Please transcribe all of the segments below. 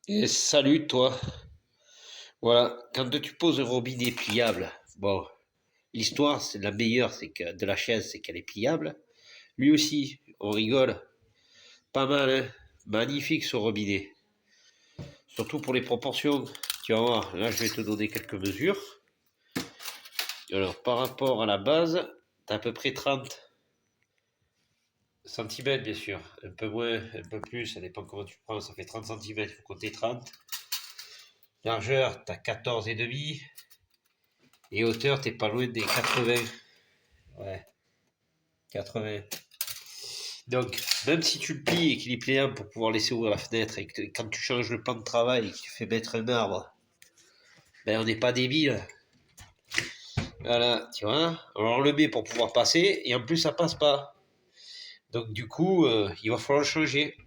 Et salut toi. Voilà, quand tu poses un robinet pliable, bon, l'histoire c'est la meilleure, c'est que de la chaise, c'est qu'elle est pliable. Lui aussi, on rigole, pas mal, hein. Magnifique ce robinet, surtout pour les proportions. Tu vas voir, là je vais te donner quelques mesures. Alors par rapport à la base, t'as à peu près 30 centimètres bien sûr, un peu moins, un peu plus, ça dépend comment tu prends, ça fait 30 centimètres, il faut compter 30. Largeur, t'as 14 et demi. Et hauteur, t'es pas loin des 80. Ouais, 80. Donc, même si tu le plies et qu'il est pliable pour pouvoir laisser ouvrir la fenêtre, et que quand tu changes le plan de travail et que tu fais mettre un arbre, ben on n'est pas débile. Voilà, tu vois. Alors on le met pour pouvoir passer, et en plus ça passe pas. Donc du coup, il va falloir le changer.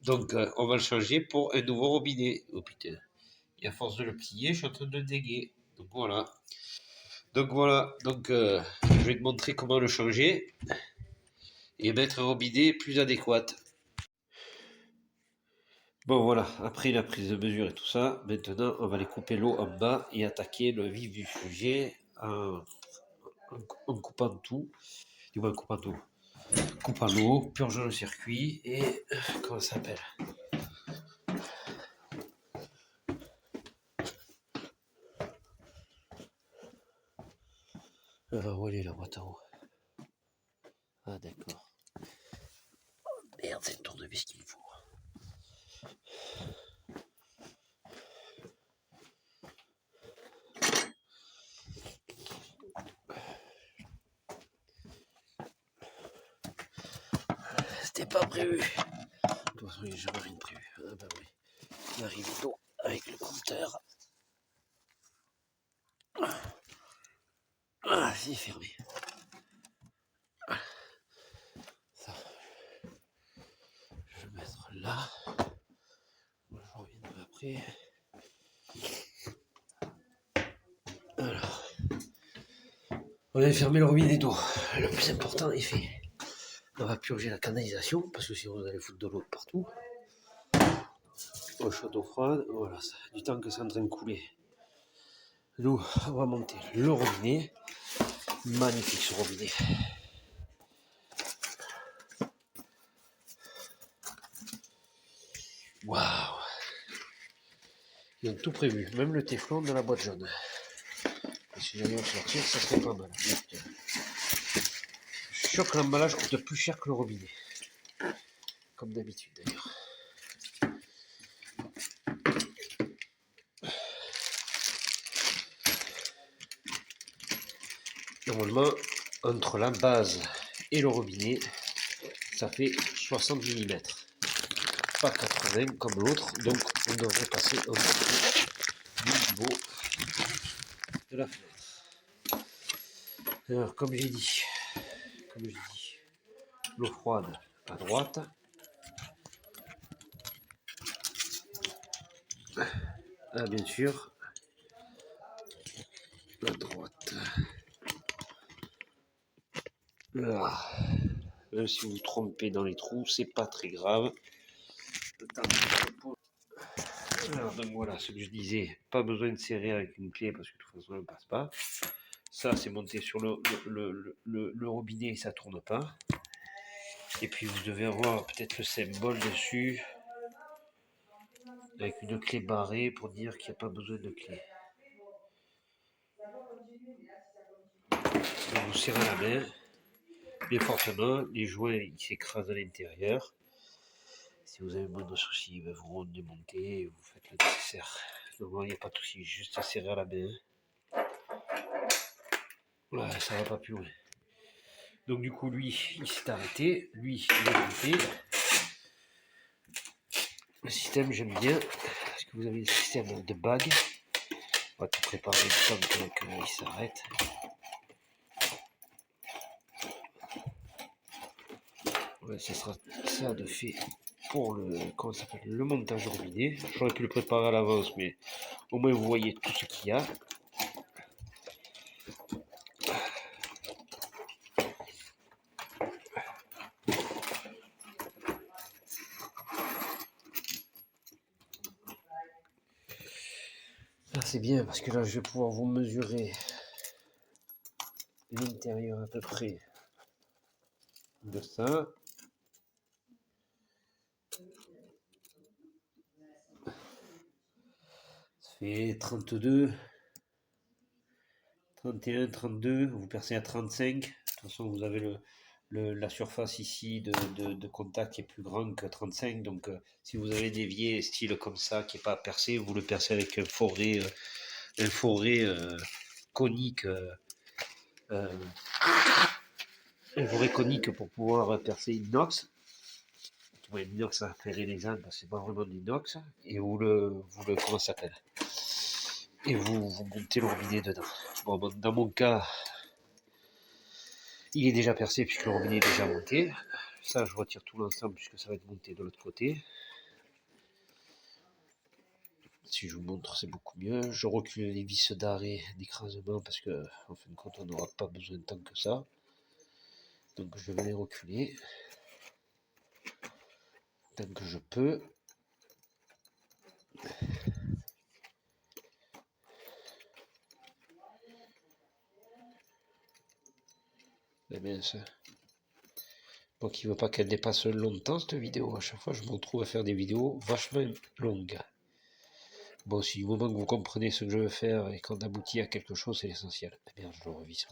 Donc on va le changer pour un nouveau robinet. Oh putain. Et à force de le plier, je suis en train de le déguer. Donc voilà. Donc je vais te montrer comment le changer et mettre un robinet plus adéquat. Bon voilà, après la prise de mesure et tout ça, maintenant on va aller couper l'eau en bas et attaquer le vif du sujet en coupant tout, du moins en coupant tout, coupant l'eau, purgeant le circuit et comment ça s'appelle. Alors où elle est la boîte à eau? Ah d'accord. Merde, c'est le tournevis qu'il me faut. C'était pas prévu. De toute façon, il n'y a jamais rien de prévu. Ah bah oui. On arrive tôt avec le compteur. Ah, c'est fermé. Ça, je vais mettre là. Je reviendrai après. Alors, on a fermé le robinet d'eau. Le plus important est fait. On va purger la canalisation parce que sinon vous allez foutre de l'eau partout. Eau chaude, eau froide, voilà, ça, du temps que c'est en train de couler. L'eau, on va monter le robinet. Magnifique ce robinet. Waouh! Ils ont tout prévu, même le téflon de la boîte jaune. Et si j'allais en sortir, ça serait pas mal. Je suis sûr que l'emballage coûte plus cher que le robinet. Comme d'habitude d'ailleurs. Normalement, entre la base et le robinet, ça fait 60 mm. Pas 80 comme l'autre, donc on devrait passer au niveau de la fenêtre. Alors, comme j'ai dit, l'eau froide à droite. Ah, bien sûr, à droite. Ah. Même si vous vous trompez dans les trous, c'est pas très grave. Alors, donc voilà ce que je disais, pas besoin de serrer avec une clé parce que de toute façon elle ne passe pas. Ça c'est monté sur le robinet et ça tourne pas. Et puis vous devez avoir peut-être le symbole dessus avec une clé barrée pour dire qu'il n'y a pas besoin de clé. Donc vous serrez la main bien fortement, les joints ils s'écrasent à l'intérieur. Si vous avez moins de soucis, vous remontez et vous faites le nécessaire. Normalement il n'y a pas de soucis, juste à serrer à la main. Ouais, ça va pas plus loin. Donc du coup lui il s'est arrêté, lui il est monté. Le système j'aime bien, parce que vous avez le système de bague. On va tout préparer le temps qu'il s'arrête. Ouais, ce sera ça de fait pour le montage robinet. J'aurais pu le préparer à l'avance, mais au moins vous voyez tout ce qu'il y a. c'est bien parce que là je vais pouvoir vous mesurer l'intérieur à peu près de ça. Ça fait 32, 31, 32, vous percez à 35. De toute façon, vous avez la surface ici de contact qui est plus grande que 35. Donc, si vous avez dévié style comme ça, qui n'est pas percé, vous le percez avec un forêt conique. Un forêt conique pour pouvoir percer inox. Ouais, l'inox, ça fait les ânes, parce que c'est pas vraiment de l'inox. Et comment ça s'appelle? Et vous montez le robinet dedans. Bon, dans mon cas, il est déjà percé puisque le robinet est déjà monté. Ça, je retire tout l'ensemble puisque ça va être monté de l'autre côté. Si je vous montre, c'est beaucoup mieux. Je recule les vis d'arrêt d'écrasement parce que, en fin de compte, on n'aura pas besoin de tant que ça. Donc, je vais les reculer tant que je peux. Eh bien, ça. Donc, il ne veut pas qu'elle dépasse longtemps cette vidéo. À chaque fois, je me retrouve à faire des vidéos vachement longues. Bon, si du moment que vous comprenez ce que je veux faire et qu'on aboutit à quelque chose, c'est l'essentiel. Eh bien, je le revis.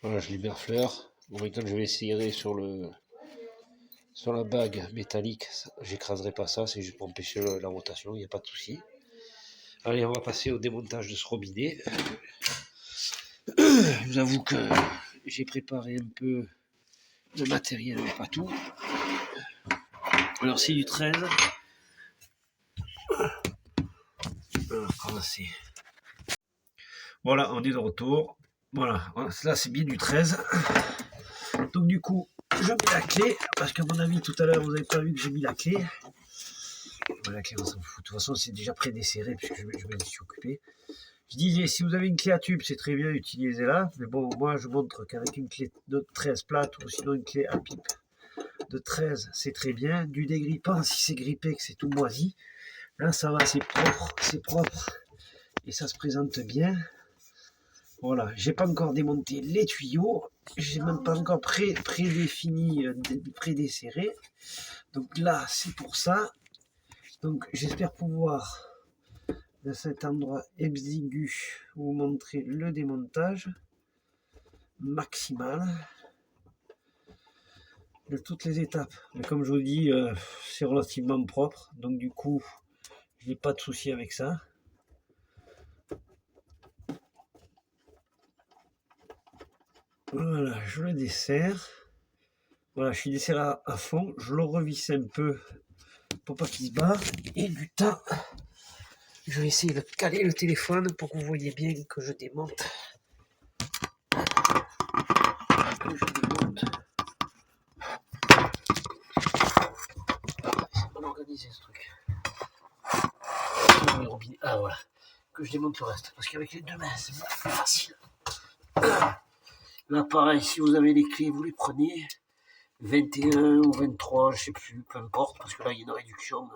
Voilà, je libère fleur. Bon, maintenant, je vais essayer sur la bague métallique. J'écraserai pas ça, c'est juste pour empêcher la rotation, il n'y a pas de souci. Allez, on va passer au démontage de ce robinet. Je vous avoue que j'ai préparé un peu de matériel, mais pas tout. Alors, c'est du 13. Voilà, on est de retour. Voilà, là c'est bien du 13. Donc du coup, je mets la clé, parce qu'à mon avis, tout à l'heure, vous n'avez pas vu que j'ai mis la clé. La clé, on s'en fout. De toute façon, c'est déjà prédesserré, puisque je me suis occupé. Je disais, si vous avez une clé à tube, c'est très bien, utilisez-la. Mais bon, moi, je montre qu'avec une clé de 13 plate, ou sinon une clé à pipe de 13, c'est très bien. Du dégrippant, si c'est grippé, que c'est tout moisi. Là, ça va, c'est propre. Et ça se présente bien. Voilà, j'ai pas encore démonté les tuyaux, j'ai même pas encore prédéfini, prédesserré. Donc là, c'est pour ça. Donc j'espère pouvoir, dans cet endroit exigu, vous montrer le démontage maximal de toutes les étapes. Mais comme je vous dis, c'est relativement propre, donc du coup, je n'ai pas de souci avec ça. Voilà, je le desserre. Voilà, je suis desserré à fond. Je le revisse un peu pour pas qu'il se barre. Et du temps, je vais essayer de caler le téléphone pour que vous voyez bien que je démonte. C'est bien organisé ce truc. Ah voilà. Que je démonte le reste. Parce qu'avec les deux mains, c'est beaucoup plus facile. Là, pareil, si vous avez les clés, vous les prenez. 21 ou 23, je sais plus, peu importe, parce que là, il y a une réduction de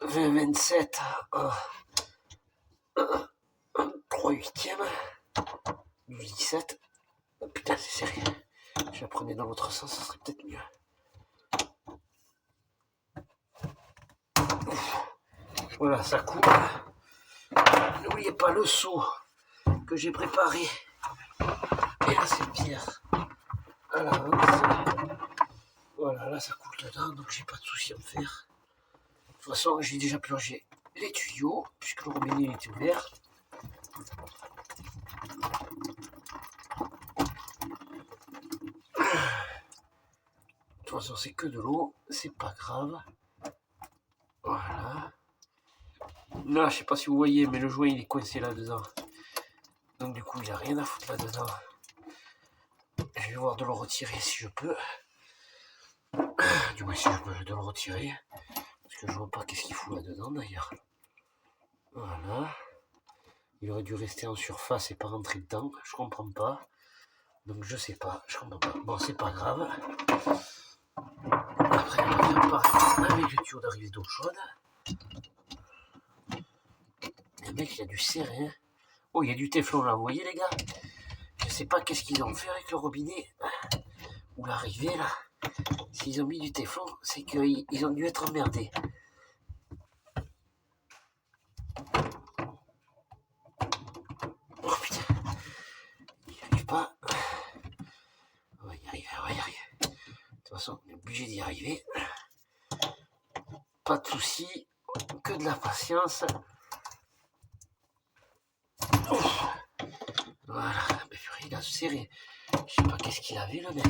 20, 27, 3 huitièmes, 17. Oh, putain, c'est serré. Je la prenais dans l'autre sens, ça serait peut-être mieux. Voilà, ça coule. N'oubliez pas le seau que j'ai préparé. Et là, c'est pire. Voilà, là, ça coule dedans, donc j'ai pas de souci à me faire. De toute façon, j'ai déjà plongé les tuyaux, puisque le robinet était ouvert. De toute façon, c'est que de l'eau, c'est pas grave. Voilà. Là, je sais pas si vous voyez, mais le joint il est coincé là-dedans. Donc du coup, il n'y a rien à foutre là-dedans. Je vais voir de le retirer si je peux. Du moins, si je peux de le retirer. Parce que je vois pas qu'est-ce qu'il fout là-dedans d'ailleurs. Voilà. Il aurait dû rester en surface et pas rentrer dedans. Je comprends pas. Donc je sais pas. Je comprends pas. Bon, c'est pas grave. Après, après, on va faire pareil avec le tuyau d'arrivée d'eau chaude. Le mec, il a dû serrer. Hein. Oh, il y a du téflon là, vous voyez les gars? Je sais pas qu'est-ce qu'ils ont fait avec le robinet. Ou l'arrivée là. S'ils ont mis du téflon, c'est qu'ils ont dû être emmerdés. Oh putain. Il n'y arrive pas. On va y arriver, on va y arriver. De toute façon, on est obligé d'y arriver. Pas de soucis, que de la patience. Oh. Voilà, mais il a serré. Je sais pas qu'est-ce qu'il a vu le mec.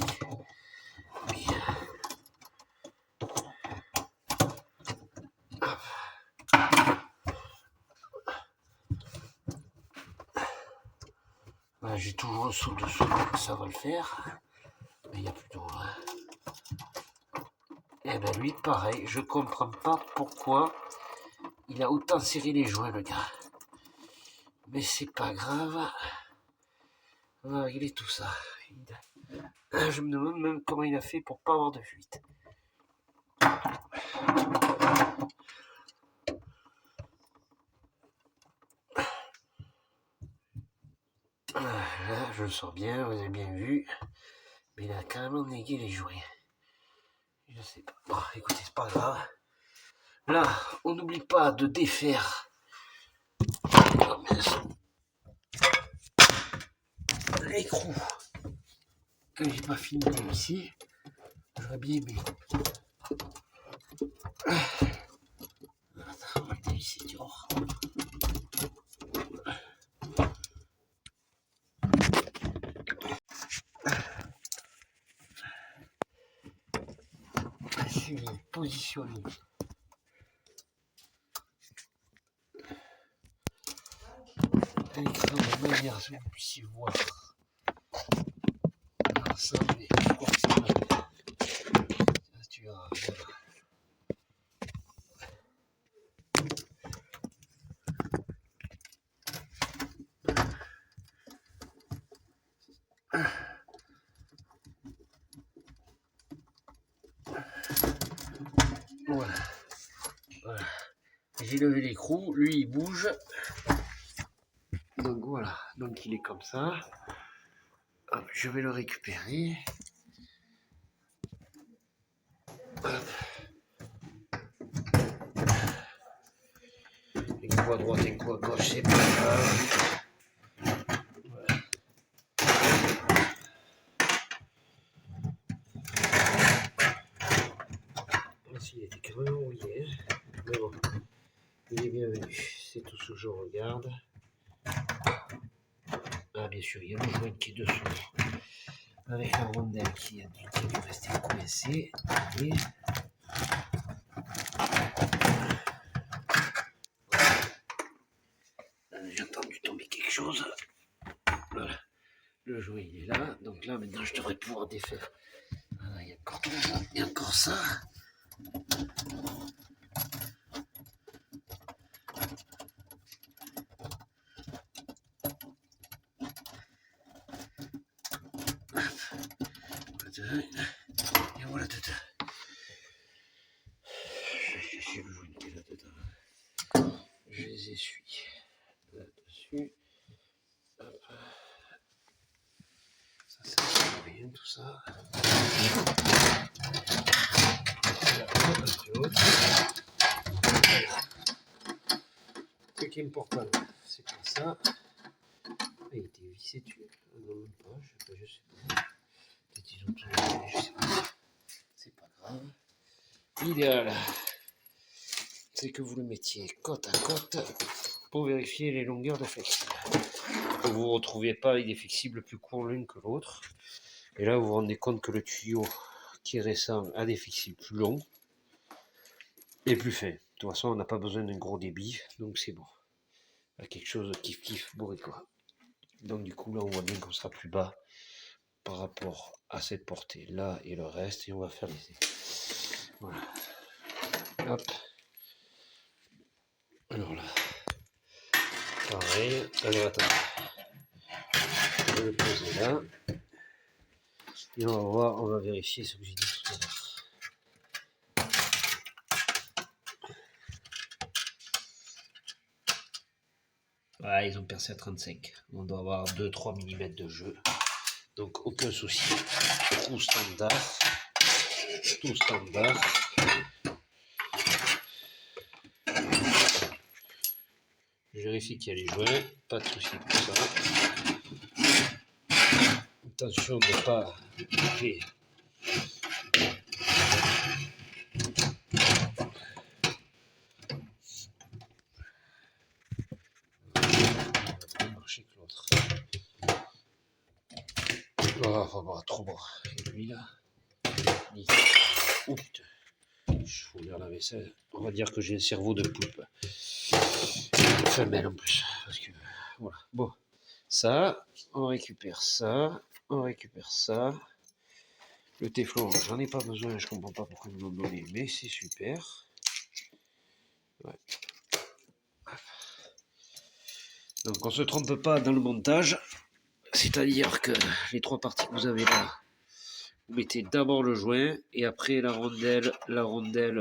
Puis, voilà, j'ai toujours le sous dessous, ça va le faire. Mais il n'y a plus d'eau. Hein. Et ben lui, pareil, je comprends pas pourquoi il a autant serré les joints, le gars. Mais c'est pas grave. On va régler tout ça. Je me demande même comment il a fait pour pas avoir de fuite. Là, je le sens bien, vous avez bien vu. Mais il a carrément négué les joints. Je sais pas. Bon, écoutez, c'est pas grave. Là, on n'oublie pas de défaire l'écrou que j'ai pas fini ici. J'aurais bien aimé. Attends, on va le dévisser dehors. Essayer de positionner. L'écran de manière à ce que vous puissiez voir l'ensemble, mais je crois que c'est pas bien. Ça, tu verras, voilà. Voilà. Voilà. J'ai levé l'écrou, lui il bouge. Donc voilà, donc il est comme ça. Hop, je vais le récupérer. Hop. Un coup à droite, un coup à gauche, c'est pas grave. Voilà. Ici, il était quand même rouillé. Mais bon, il est bienvenu. C'est tout ce que je regarde. Ah, bien sûr, il y a le joint qui est dessous. Avec la rondelle qui a dû rester coincée. Et j'ai entendu tomber quelque chose. Voilà. Le joint il est là. Donc là maintenant je devrais pouvoir défaire. Voilà, il y a encore tout ça. Il y a encore ça. Et voilà dedans. J'ai le joint qui est là dedans. Je les essuie là-dessus. Hop. Ça sert à rien tout ça. Ce qui est important, c'est pas ça. Il était vissé dessus. Non, même pas, je sais pas. Peut-être ils ont tout enlevé, je sais pas. C'est pas grave. L'idéal, c'est que vous le mettiez côte à côte pour vérifier les longueurs de flexible. Que vous ne vous retrouviez pas avec des flexibles plus courts l'une que l'autre. Et là, vous vous rendez compte que le tuyau qui est récent a des flexibles plus longs et plus fins. De toute façon, on n'a pas besoin d'un gros débit, donc c'est bon. Quelque chose de kiff-kiff bourré quoi. Donc du coup, là, on voit bien qu'on sera plus bas par rapport à cette portée là et le reste, et on va faire l'essai. Voilà. Hop. Alors là, pareil. Alors attends. Je vais le poser là. Et on va voir, on va vérifier ce que j'ai dit tout à l'heure. Ah, ils ont percé à 35. On doit avoir 2-3 mm de jeu. Donc aucun souci. Tout standard. Tout standard. Je vérifie qu'il y a les joints. Pas de souci pour ça. Attention de ne pas couper. Marcher que l'autre. Oh, faut pas trop bon. Et lui là. Oh putain. Je fous l'air la vaisselle. On va dire que j'ai un cerveau de poulpe. Femelle en plus. Parce que voilà. Bon. Ça, on récupère ça. On récupère ça. Le téflon, j'en ai pas besoin, je comprends pas pourquoi ils m'ont donné, mais c'est super. Ouais. Donc on se trompe pas dans le montage, c'est-à-dire que les trois parties que vous avez là, vous mettez d'abord le joint et après la rondelle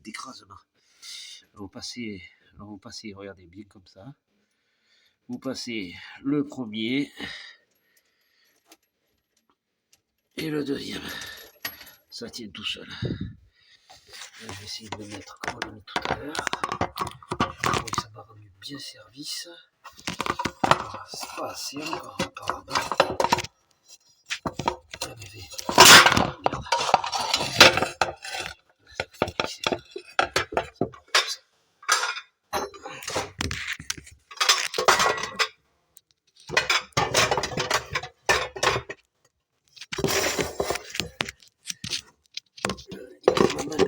d'écrasement. Alors vous passez, regardez bien comme ça. Vous passez le premier et le deuxième. Ça tient tout seul. Là, je vais essayer de le mettre comme on l'a mis tout à l'heure. Oui, ça m'a rendu bien service. C'est pas assez encore apparemment. Ah, bébé. Merde.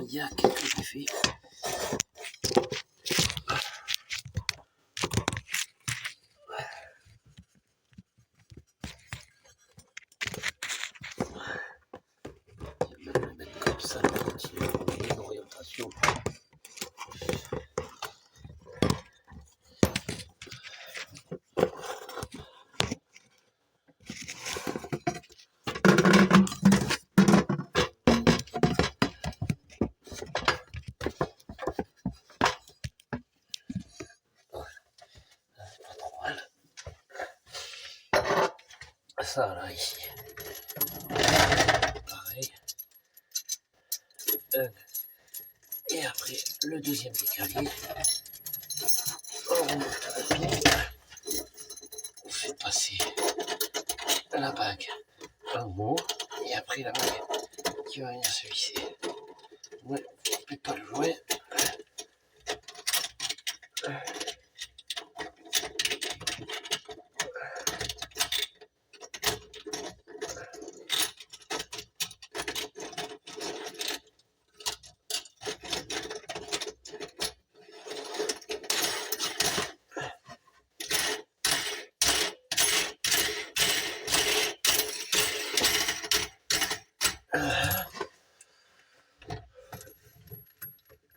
Il y a quelques effets. Je vais le mettre comme ça, continuer une orientation. Ça là ici. Pareil. Et après le deuxième décalier. On remonte la pile. On fait passer la bague en haut. Et après la bague qui va venir se visser. Ouais, on peut pas le jouer.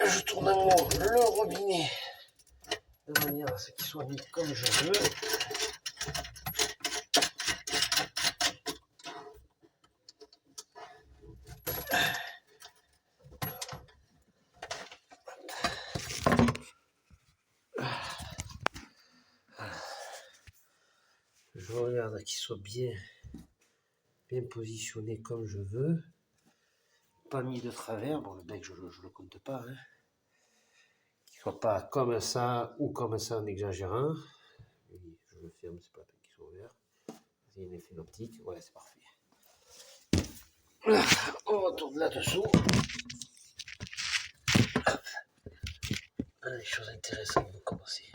Je tourne en haut le robinet de manière à ce qu'il soit mis comme je veux. Je regarde qu'il soit bien positionné comme je veux. Pas mis de travers. Bon, le bec, je le compte pas. Hein. Qu'il soit pas comme ça ou comme ça en exagérant. Je le ferme, c'est pas la peine qu'il soit ouvert. Il y a un effet optique. Ouais, c'est parfait. On retourne là-dessous. Des choses intéressantes vont commencer.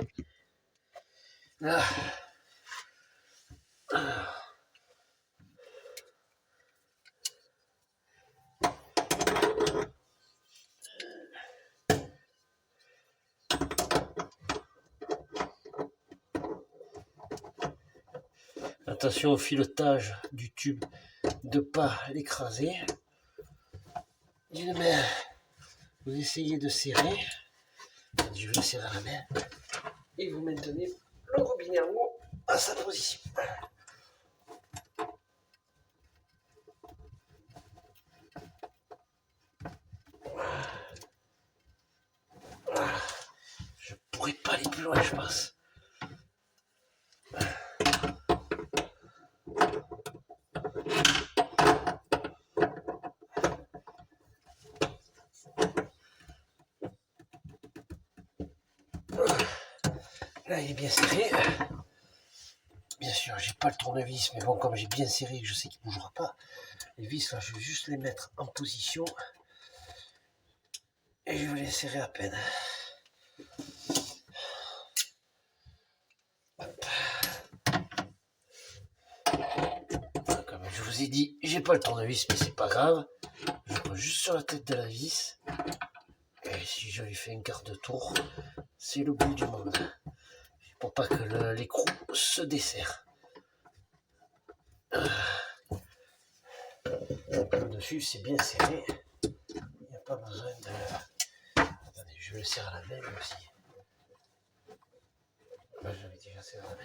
Attention au filetage du tube, de ne pas l'écraser. D'une main, vous essayez de serrer. Je vais le serrer à la main. Et vous maintenez le robinet en haut à sa position. Je pourrais pas aller plus loin, je pense. Là, il est bien serré. Bien sûr, j'ai pas le tournevis, mais bon, comme j'ai bien serré, je sais qu'il ne bougera pas. Les vis, là, je vais juste les mettre en position. Et je vais les serrer à peine. Hop. Comme je vous ai dit, j'ai pas le tournevis, mais c'est pas grave. Je prends juste sur la tête de la vis. Et si je lui fais un quart de tour, c'est le bout du monde. Pour pas que l'écrou se desserre. Dessus, c'est bien serré. Il n'y a pas besoin de... Attendez, je le serre à la main aussi. Moi, j'avais déjà serré à la main.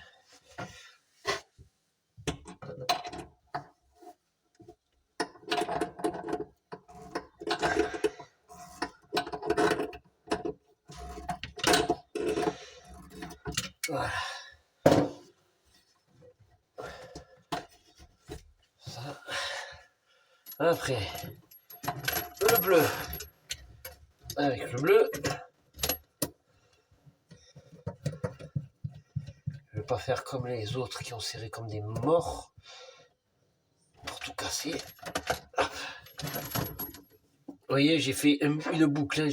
Voilà. Ça. Après, le bleu. Avec le bleu, je vais pas faire comme les autres qui ont serré comme des morts pour tout casser. Hop. Vous voyez, j'ai fait une boucle, hein.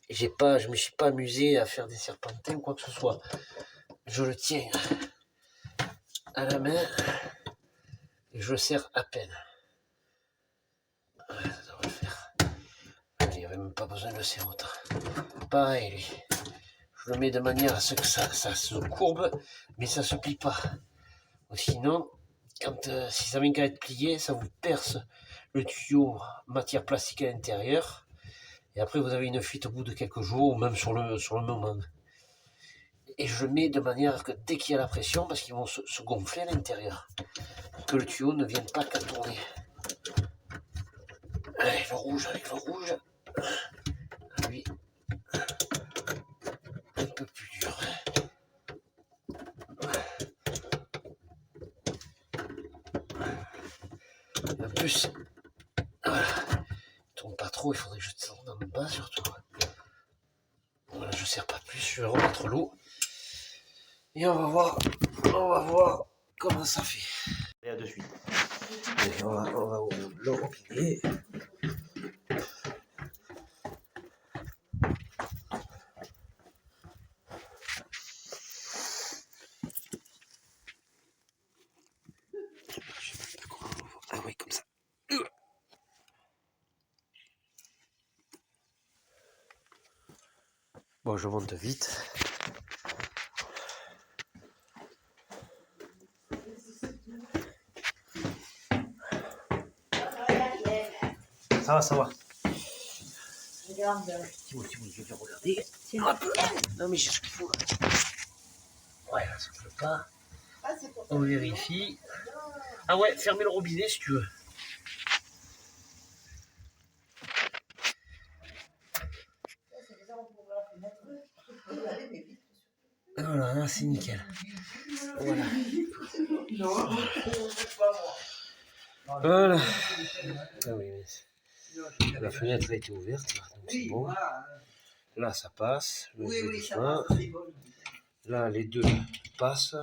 Je me suis pas amusé à faire des serpentins ou quoi que ce soit. Je le tiens à la main et je le serre à peine. Ouais, ça devrait le faire. Il n'y avait même pas besoin de le serrer autant. Pareil, lui. Je le mets de manière à ce que ça se courbe, mais ça se plie pas. Ou sinon, si ça vient qu'à être plié, ça vous perce le tuyau matière plastique à l'intérieur. Et après, vous avez une fuite au bout de quelques jours, ou même sur le moment. Et je le mets de manière que dès qu'il y a la pression, parce qu'ils vont se gonfler à l'intérieur, que le tuyau ne vienne pas qu'à tourner. Allez, le rouge avec le rouge. Lui, un peu plus dur. En plus, voilà, il tourne pas trop, il faudrait que je tourne en bas surtout. Voilà, je ne serre pas plus, je vais remettre l'eau. Et on va voir comment ça fait. Et à de suite. Et on va le robinet. Ah oui, comme ça. Bon, je monte vite. Ça va. Regarde. Timon, je vais regarder. Non, mais j'ai ce qu'il faut. Ouais, là, ça ne peut pas. On vérifie. Ah ouais, fermez le robinet si tu veux. Voilà, là, c'est nickel. Voilà. Voilà. Ah oui, la fenêtre a été ouverte, donc c'est bon. Là, ça passe. Oui, ça passe. Là, les deux passent.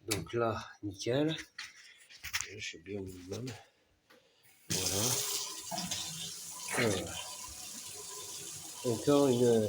Donc là, nickel. Je suis bien au minimum. Voilà. Encore une